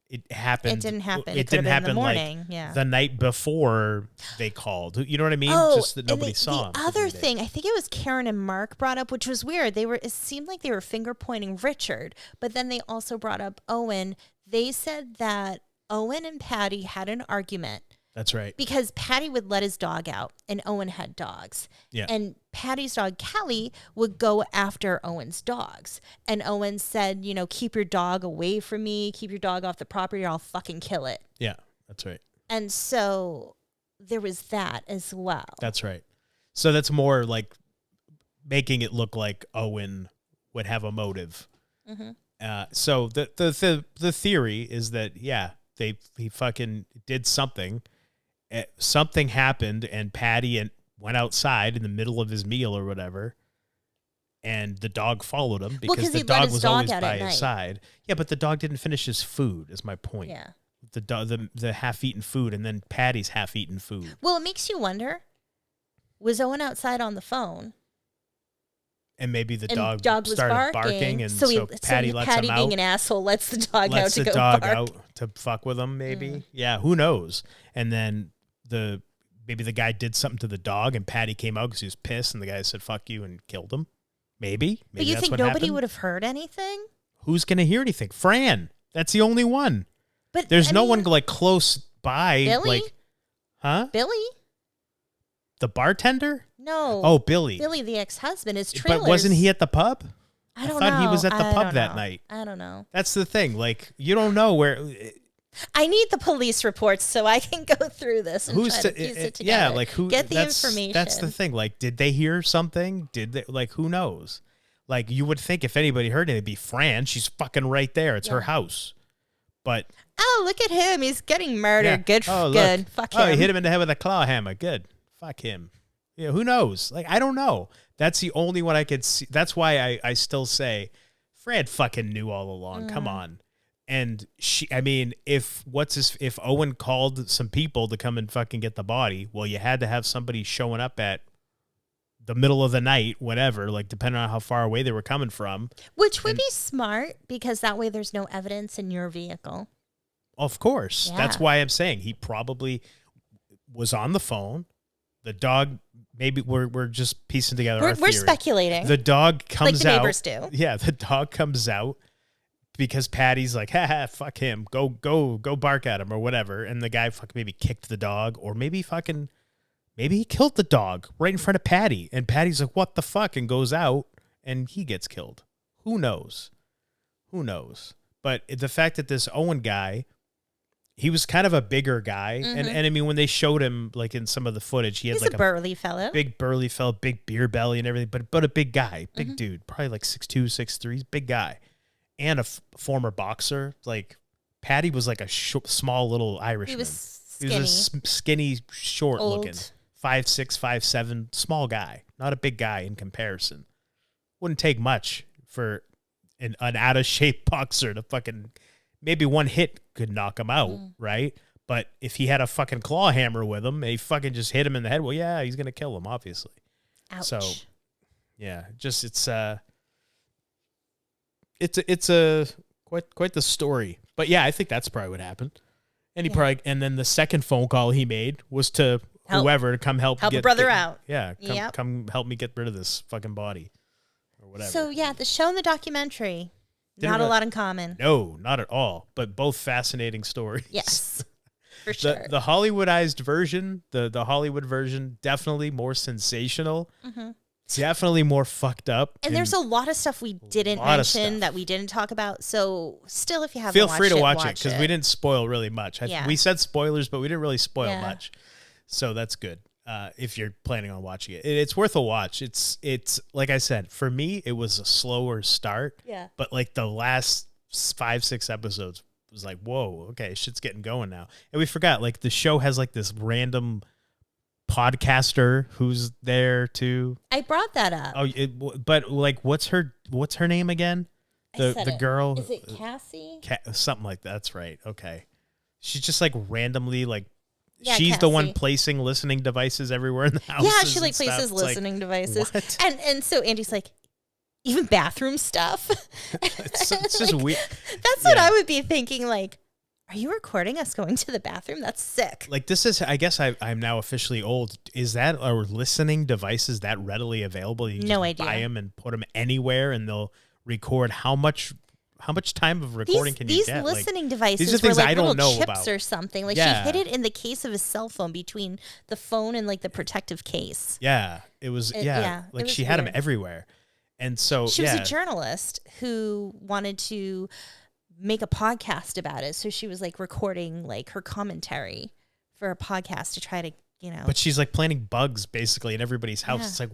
it happened? It didn't happen. It didn't happen in the morning. Like yeah. the night before they called. You know what I mean? Oh, just that nobody saw him. The other thing, I think it was Karen and Mark brought up, which was weird. It seemed like they were finger pointing Richard, but then they also brought up Owen. They said that Owen and Paddy had an argument. That's right. Because Paddy would let his dog out, and Owen had dogs. Yeah. And Paddy's dog, Callie, would go after Owen's dogs. And Owen said, keep your dog away from me. Keep your dog off the property or I'll fucking kill it. Yeah, that's right. And so there was that as well. That's right. So that's more like making it look like Owen would have a motive. Mm-hmm. So the theory is that, yeah, he fucking did something. Something happened and Paddy went outside in the middle of his meal or whatever, and the dog followed him because the dog was always by his side. Yeah, but the dog didn't finish his food, is my point. Yeah. The half-eaten food, and then Paddy's half-eaten food. Well, it makes you wonder, was Owen outside on the phone? And maybe the dog started barking and so Paddy lets him out. Being an asshole lets the dog out to go bark. Lets the dog out to fuck with him, maybe. Yeah, who knows? And then maybe the guy did something to the dog and Paddy came out because he was pissed and the guy said, fuck you, and killed him. Maybe but you that's think what nobody happened? would have heard anything? Who's going to hear anything? Fran. That's the only one. But there's no one like close by. Billy? Like, huh? Billy? The bartender? No. Oh, Billy. Billy, the ex-husband, is trailers. But wasn't he at the pub? I thought he was at the pub that night. I don't know. That's the thing. Like, you don't know where. I need the police reports so I can go through this and try to piece it together. Yeah, like who? Get the information. That's the thing. Like, did they hear something? Did they? Like, who knows? Like, you would think if anybody heard it, it'd be Fran. She's fucking right there. It's her house. But look at him. He's getting murdered. Yeah. Good. Good. Fuck him. Oh, he hit him in the head with a claw hammer. Good. Fuck him. Yeah, who knows? Like, I don't know. That's the only one I could see. That's why I still say Fran fucking knew all along. Come on. And if Owen called some people to come and fucking get the body, well, you had to have somebody showing up at the middle of the night, whatever, like depending on how far away they were coming from. Which would be smart because that way there's no evidence in your vehicle. Of course. Yeah. That's why I'm saying he probably was on the phone. The dog, maybe we're just piecing together our theory. We're speculating. The dog comes like the out. Neighbors do. Yeah, the dog comes out because Paddy's like, fuck him. Go bark at him or whatever. And the guy fucking maybe kicked the dog or maybe he killed the dog right in front of Paddy. And Paddy's like, what the fuck? And goes out and he gets killed. Who knows? But the fact that this Owen guy, he was kind of a bigger guy. And I mean, when they showed him, like in some of the footage, he's like a burly fellow. Big burly fellow, big beer belly and everything, but a big guy, big dude, probably like 6'2", 6'3", big guy. And a former boxer. Like Paddy was like a small little Irishman. He was skinny. He was a skinny, short looking, 5'6", 5'7", small guy, not a big guy in comparison. Wouldn't take much for an out of shape boxer to fucking maybe one hit could knock him out, right? But if he had a fucking claw hammer with him, and he fucking just hit him in the head, well, yeah, he's gonna kill him, obviously. Ouch. So, yeah, just it's a quite the story. But yeah, I think that's probably what happened. And and then the second phone call he made was to whoever to come help a brother out. Yeah, come help me get rid of this fucking body or whatever. So yeah, the show and the documentary, not a lot in common. No, not at all. But both fascinating stories. Yes. For sure. The Hollywoodized version, the Hollywood version, definitely more sensational. Mm-hmm. Definitely more fucked up. And there's a lot of stuff we didn't mention that we didn't talk about. So still, if you haven't feel watched free to it, watch it because we didn't spoil really much. We said spoilers, but we didn't really spoil much. So that's good. If you're planning on watching it, it's worth a watch. It's like I said, for me, it was a slower start. Yeah. But like the last 5-6 episodes was like, whoa, okay, shit's getting going now. And we forgot, like, the show has like this random podcaster who's there too. I brought that up. Oh, but like, what's her name again? The girl. Is it Cassie? Something like that. That's right. Okay. She's just like randomly like. Yeah, she's Cassie. the one placing listening devices everywhere in the house. Yeah, she like places listening devices. What? And so Andy's like, even bathroom stuff. It's just like, weird. That's what I would be thinking. Like, are you recording us going to the bathroom? That's sick. Like, this is, I guess I'm now officially old. Is that our listening devices that readily available? You no just idea. Buy them and put them anywhere, and they'll record how much time of recording can you get? These listening devices these are were things like I don't little know chips about. or something. Like she hid it in the case of his cell phone between the phone and like the protective case. Yeah, it was. Like she had them everywhere, and so she was a journalist who wanted to make a podcast about it. So she was like recording like her commentary for a podcast to try to, But she's like planting bugs basically in everybody's house. Yeah. It's like,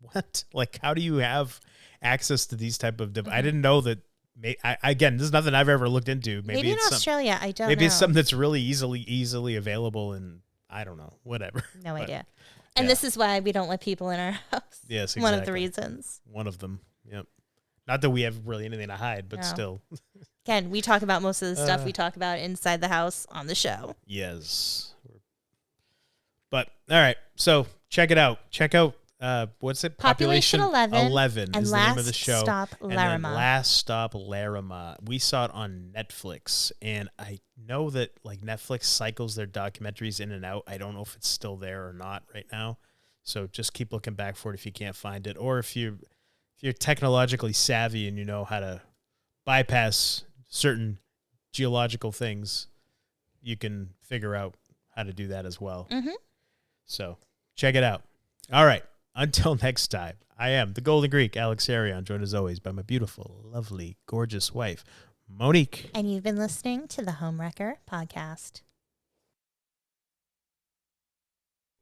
what? Like, how do you have access to these type of devices? I didn't know that. Again, this is nothing I've ever looked into. Maybe in Australia, I don't know. Maybe it's something that's really easily available, and I don't know, whatever. No idea. And this is why we don't let people in our house. Yes, exactly. One of the reasons. One of them, yep. Not that we have really anything to hide, but still. Again, we talk about most of the stuff we talk about inside the house on the show. Yes. But, all right, so check it out. Check out. What's it? Population 11 is the name of the show. Stop Larrimah. And then Last Stop Larrimah. We saw it on Netflix, and I know that like Netflix cycles their documentaries in and out. I don't know if it's still there or not right now. So just keep looking back for it if you can't find it, or if you're technologically savvy and you know how to bypass certain geological things, you can figure out how to do that as well. Mm-hmm. So check it out. All right. Until next time, I am the Golden Greek, Alex Arion, joined as always by my beautiful, lovely, gorgeous wife, Monique. And you've been listening to the Homewrecker podcast.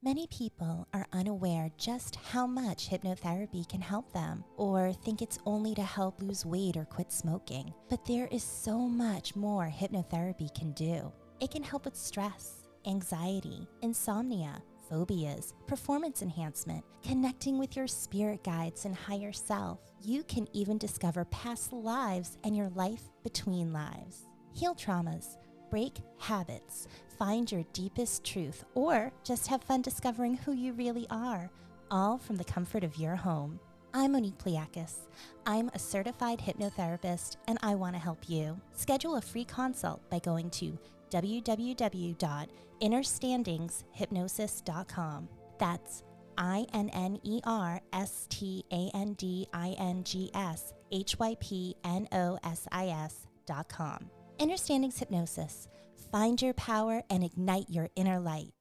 Many people are unaware just how much hypnotherapy can help them, or think it's only to help lose weight or quit smoking. But there is so much more hypnotherapy can do. It can help with stress, anxiety, insomnia, phobias, performance enhancement, connecting with your spirit guides and higher self. You can even discover past lives and your life between lives. Heal traumas, break habits, find your deepest truth, or just have fun discovering who you really are, all from the comfort of your home. I'm Monique Pliakis. I'm a certified hypnotherapist, and I want to help you. Schedule a free consult by going to www.innerstandingshypnosis.com. That's INNERSTANDINGSHYPNOSIS.com. Inner Standings Hypnosis. Find your power and ignite your inner light.